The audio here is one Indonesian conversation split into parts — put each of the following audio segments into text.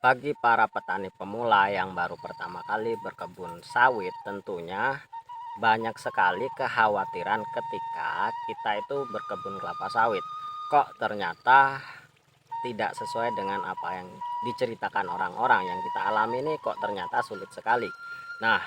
Bagi para petani pemula yang baru pertama kali berkebun sawit, tentunya banyak sekali kekhawatiran ketika kita itu berkebun kelapa sawit. Kok ternyata tidak sesuai dengan apa yang diceritakan orang-orang yang kita alami ini, kok ternyata sulit sekali. Nah,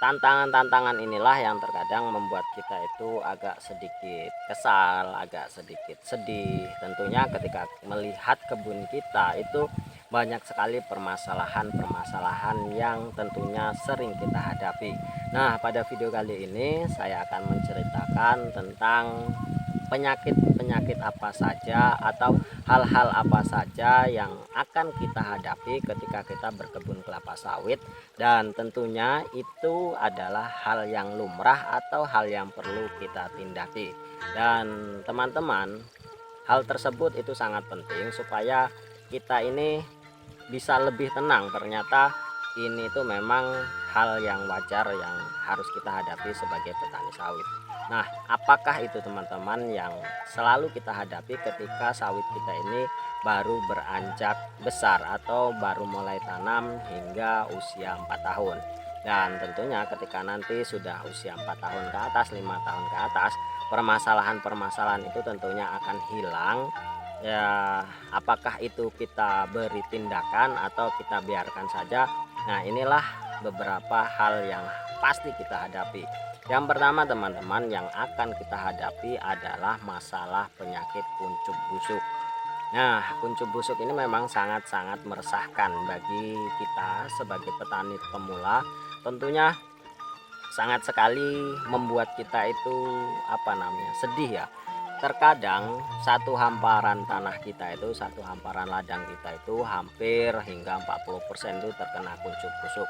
tantangan-tantangan inilah yang terkadang membuat kita itu agak sedikit kesal, agak sedikit sedih. Tentunya ketika melihat kebun kita itu banyak sekali permasalahan-permasalahan yang tentunya sering kita hadapi. Nah, pada video kali ini saya akan menceritakan tentang penyakit-penyakit apa saja atau hal-hal apa saja yang akan kita hadapi ketika kita berkebun kelapa sawit, dan tentunya itu adalah hal yang lumrah atau hal yang perlu kita tindaki. Dan teman-teman, hal tersebut itu sangat penting supaya kita ini bisa lebih tenang. Ternyata ini tuh memang hal yang wajar yang harus kita hadapi sebagai petani sawit. Nah, apakah itu teman-teman yang selalu kita hadapi ketika sawit kita ini baru beranjak besar atau baru mulai tanam hingga usia 4 tahun? Dan tentunya ketika nanti sudah usia 4 tahun ke atas, 5 tahun ke atas, permasalahan-permasalahan itu tentunya akan hilang. Ya, apakah itu kita beri tindakan atau kita biarkan saja? Nah, inilah beberapa hal yang pasti kita hadapi. Yang pertama teman-teman yang akan kita hadapi adalah masalah penyakit kuncup busuk. Nah, kuncup busuk ini memang sangat-sangat meresahkan bagi kita sebagai petani pemula. Tentunya sangat sekali membuat kita itu sedih ya. Terkadang satu hamparan tanah kita itu, satu hamparan ladang kita itu hampir hingga 40% itu terkena kuncup busuk.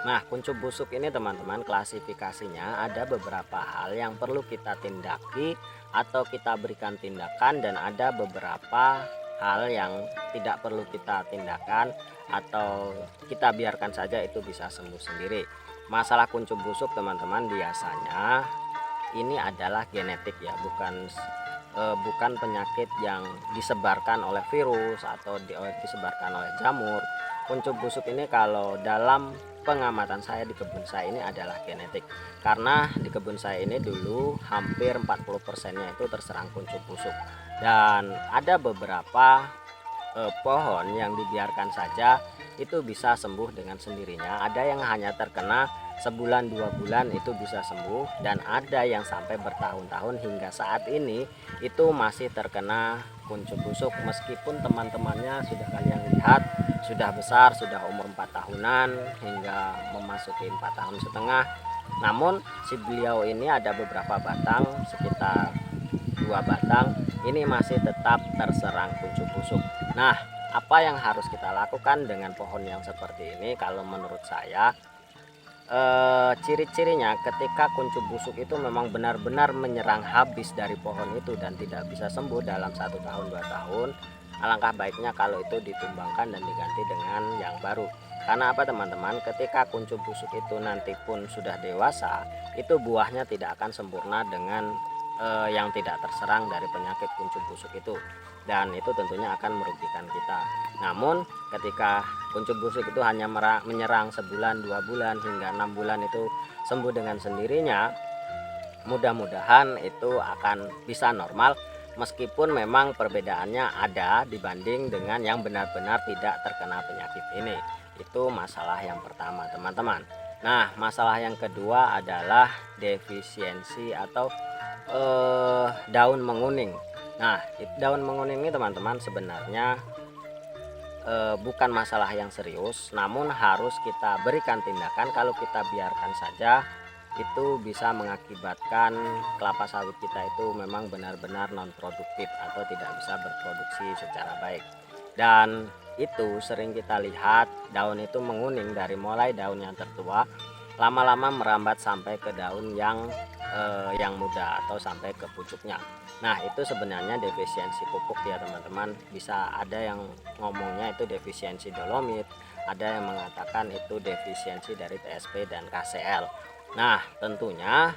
Nah, kuncup busuk ini teman-teman klasifikasinya ada beberapa hal yang perlu kita tindaki atau kita berikan tindakan, dan ada beberapa hal yang tidak perlu kita tindakan atau kita biarkan saja itu bisa sembuh sendiri. Masalah kuncup busuk teman-teman biasanya ini adalah genetik ya, bukan penyakit yang disebarkan oleh virus atau disebarkan oleh jamur. Kuncup busuk ini kalau dalam pengamatan saya di kebun saya ini adalah genetik, karena di kebun saya ini dulu hampir 40%-nya itu terserang kuncup busuk, dan ada beberapa pohon yang dibiarkan saja itu bisa sembuh dengan sendirinya. Ada yang hanya terkena sebulan 2 bulan itu bisa sembuh, dan ada yang sampai bertahun-tahun hingga saat ini itu masih terkena kuncup busuk, meskipun teman-temannya sudah kalian lihat sudah besar, sudah umur 4 tahunan hingga memasuki 4 tahun setengah. Namun si beliau ini ada beberapa batang, sekitar 2 batang ini masih tetap terserang kuncup busuk. Nah, apa yang harus kita lakukan dengan pohon yang seperti ini? Kalau menurut saya, ciri-cirinya ketika kuncup busuk itu memang benar-benar menyerang habis dari pohon itu dan tidak bisa sembuh dalam 1 tahun 2 tahun, alangkah baiknya kalau itu ditumbangkan dan diganti dengan yang baru. Karena apa teman-teman, ketika kuncup busuk itu nanti pun sudah dewasa, itu buahnya tidak akan sempurna dengan yang tidak terserang dari penyakit kuncup busuk itu, dan itu tentunya akan merugikan kita. Namun ketika kuncup busuk itu hanya menyerang sebulan 2 bulan hingga 6 bulan itu sembuh dengan sendirinya, mudah-mudahan itu akan bisa normal, meskipun memang perbedaannya ada dibanding dengan yang benar-benar tidak terkena penyakit ini. Itu masalah yang pertama teman-teman. Nah, masalah yang kedua adalah defisiensi atau daun menguning. Nah, daun menguning ini teman-teman sebenarnya bukan masalah yang serius, namun harus kita berikan tindakan. Kalau kita biarkan saja, itu bisa mengakibatkan kelapa sawit kita itu memang benar-benar non produktif atau tidak bisa berproduksi secara baik. Dan itu sering kita lihat daun itu menguning dari mulai daun yang tertua, lama-lama merambat sampai ke daun yang muda atau sampai ke pucuknya. Nah, itu sebenarnya defisiensi pupuk ya teman-teman. Bisa ada yang ngomongnya itu defisiensi dolomit, ada yang mengatakan itu defisiensi dari TSP dan KCl. Nah, tentunya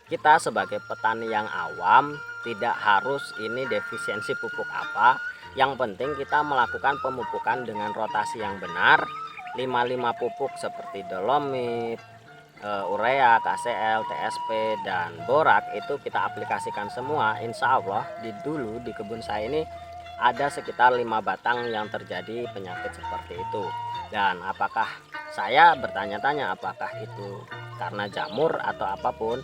kita sebagai petani yang awam tidak harus ini defisiensi pupuk apa. Yang penting kita melakukan pemupukan dengan rotasi yang benar, 5 pupuk seperti dolomit, urea, KCl, TSP, dan borak itu kita aplikasikan semua. Insya Allah dulu di kebun saya ini ada sekitar 5 batang yang terjadi penyakit seperti itu. Dan apakah saya bertanya-tanya apakah itu karena jamur atau apapun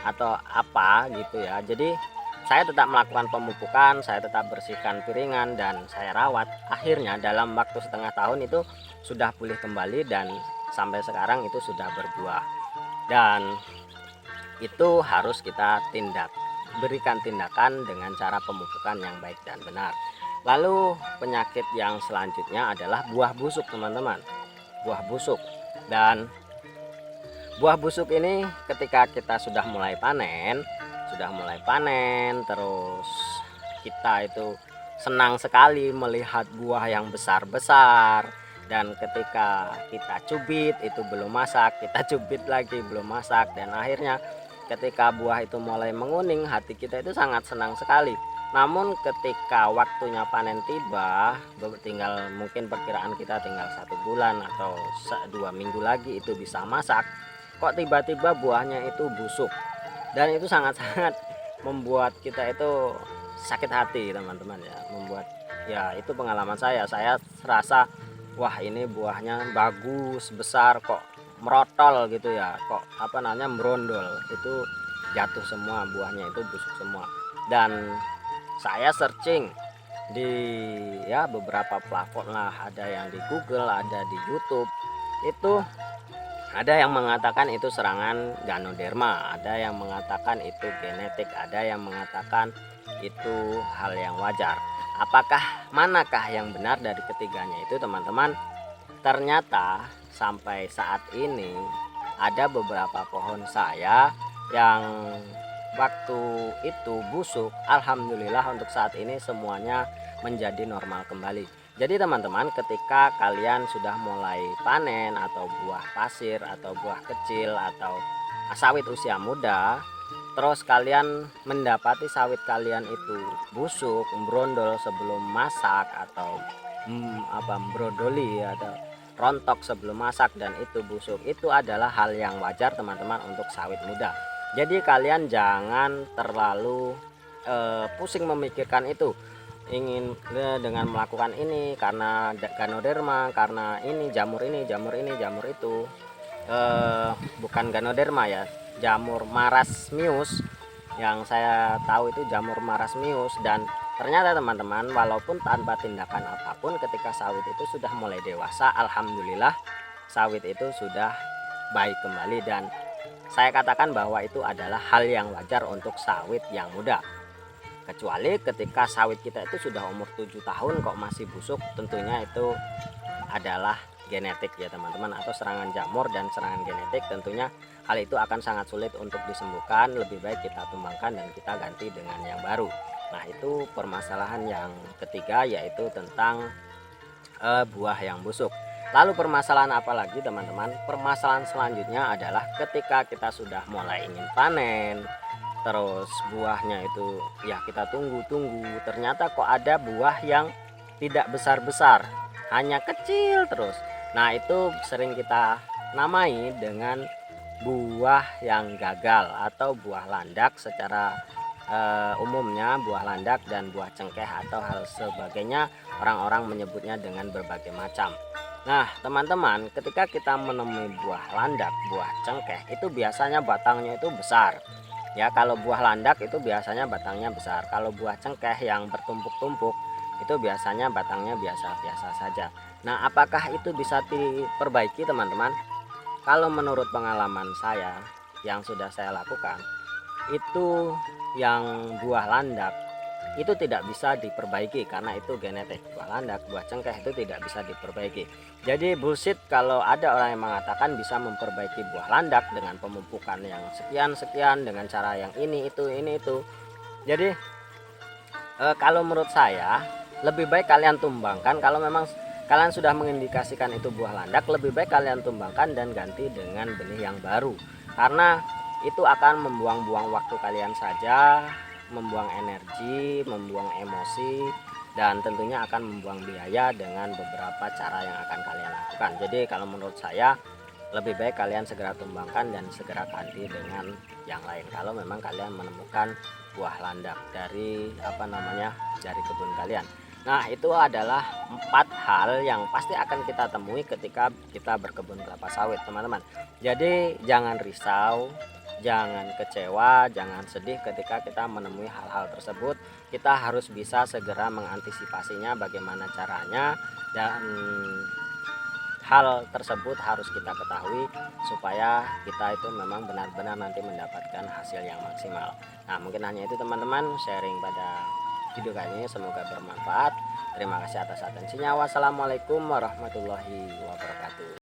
atau apa gitu ya. Jadi saya tetap melakukan pemupukan, saya tetap bersihkan piringan, dan saya rawat. Akhirnya dalam waktu setengah tahun itu sudah pulih kembali dan sampai sekarang itu sudah berbuah. Dan itu harus kita berikan tindakan dengan cara pemupukan yang baik dan benar. Lalu penyakit yang selanjutnya adalah buah busuk, teman-teman. Buah busuk. Dan buah busuk ini ketika kita sudah mulai panen, terus kita itu senang sekali melihat buah yang besar-besar, dan ketika kita cubit itu belum masak, kita cubit lagi belum masak, dan akhirnya ketika buah itu mulai menguning, hati kita itu sangat senang sekali. Namun ketika waktunya panen tiba, tinggal mungkin perkiraan kita tinggal 1 bulan atau 2 minggu lagi itu bisa masak, kok tiba-tiba buahnya itu busuk, dan itu sangat-sangat membuat kita itu sakit hati, teman-teman ya. Itu pengalaman saya rasa wah ini buahnya bagus besar kok merotol gitu ya, kok merondol, itu jatuh semua, buahnya itu busuk semua. Dan saya searching di beberapa platform lah, ada yang di Google, ada di YouTube, itu ada yang mengatakan itu serangan Ganoderma, ada yang mengatakan itu genetik, ada yang mengatakan itu hal yang wajar. Manakah yang benar dari ketiganya itu, teman-teman? Ternyata sampai saat ini ada beberapa pohon saya yang waktu itu busuk. Alhamdulillah untuk saat ini semuanya menjadi normal kembali. Jadi teman-teman, ketika kalian sudah mulai panen atau buah pasir atau buah kecil atau sawit usia muda, terus kalian mendapati sawit kalian itu busuk, brondol sebelum masak, atau brodoli atau rontok sebelum masak dan itu busuk, itu adalah hal yang wajar, teman-teman, untuk sawit muda. Jadi kalian jangan terlalu pusing memikirkan itu, ingin dengan melakukan ini karena Ganoderma, karena ini jamur itu. Bukan Ganoderma ya, jamur marasmius, yang saya tahu itu jamur marasmius. Dan ternyata teman-teman, walaupun tanpa tindakan apapun, ketika sawit itu sudah mulai dewasa, alhamdulillah sawit itu sudah baik kembali. Dan saya katakan bahwa itu adalah hal yang wajar untuk sawit yang muda. Kecuali ketika sawit kita itu sudah umur 7 tahun kok masih busuk, tentunya itu adalah genetik ya teman-teman, atau serangan jamur dan serangan genetik. Tentunya hal itu akan sangat sulit untuk disembuhkan, lebih baik kita tumbangkan dan kita ganti dengan yang baru. Nah, itu permasalahan yang ketiga, yaitu tentang buah yang busuk. Lalu permasalahan apa lagi, teman-teman? Permasalahan selanjutnya adalah ketika kita sudah mulai ingin panen, terus buahnya itu ya kita tunggu, ternyata kok ada buah yang tidak besar-besar, hanya kecil terus. Nah, itu sering kita namai dengan buah yang gagal atau buah landak. Secara umumnya buah landak dan buah cengkeh atau hal sebagainya, orang-orang menyebutnya dengan berbagai macam. Nah, teman-teman, ketika kita menemui buah landak, buah cengkeh, itu biasanya batangnya itu besar. Ya, kalau buah landak itu biasanya batangnya besar. Kalau buah cengkeh yang bertumpuk-tumpuk itu biasanya batangnya biasa-biasa saja. Nah, apakah itu bisa diperbaiki, teman-teman? Kalau menurut pengalaman saya yang sudah saya lakukan, itu yang buah landak itu tidak bisa diperbaiki karena itu genetik. Buah landak, buah cengkeh itu tidak bisa diperbaiki. Jadi bullshit kalau ada orang yang mengatakan bisa memperbaiki buah landak dengan pemupukan yang sekian dengan cara yang ini itu. Jadi kalau menurut saya lebih baik kalian tumbangkan. Kalau memang kalian sudah mengindikasikan itu buah landak, lebih baik kalian tumbangkan dan ganti dengan benih yang baru, karena itu akan membuang-buang waktu kalian saja, membuang energi, membuang emosi, dan tentunya akan membuang biaya dengan beberapa cara yang akan kalian lakukan. Jadi kalau menurut saya lebih baik kalian segera tumbangkan dan segera ganti dengan yang lain kalau memang kalian menemukan buah landak dari dari kebun kalian. Nah, itu adalah 4 hal yang pasti akan kita temui ketika kita berkebun kelapa sawit, teman-teman. Jadi jangan risau, jangan kecewa, jangan sedih ketika kita menemui hal-hal tersebut. Kita harus bisa segera mengantisipasinya bagaimana caranya, dan hal tersebut harus kita ketahui supaya kita itu memang benar-benar nanti mendapatkan hasil yang maksimal. Nah, mungkin hanya itu teman-teman sharing pada video kali ini, semoga bermanfaat. Terima kasih atas atensinya. Wassalamualaikum warahmatullahi wabarakatuh.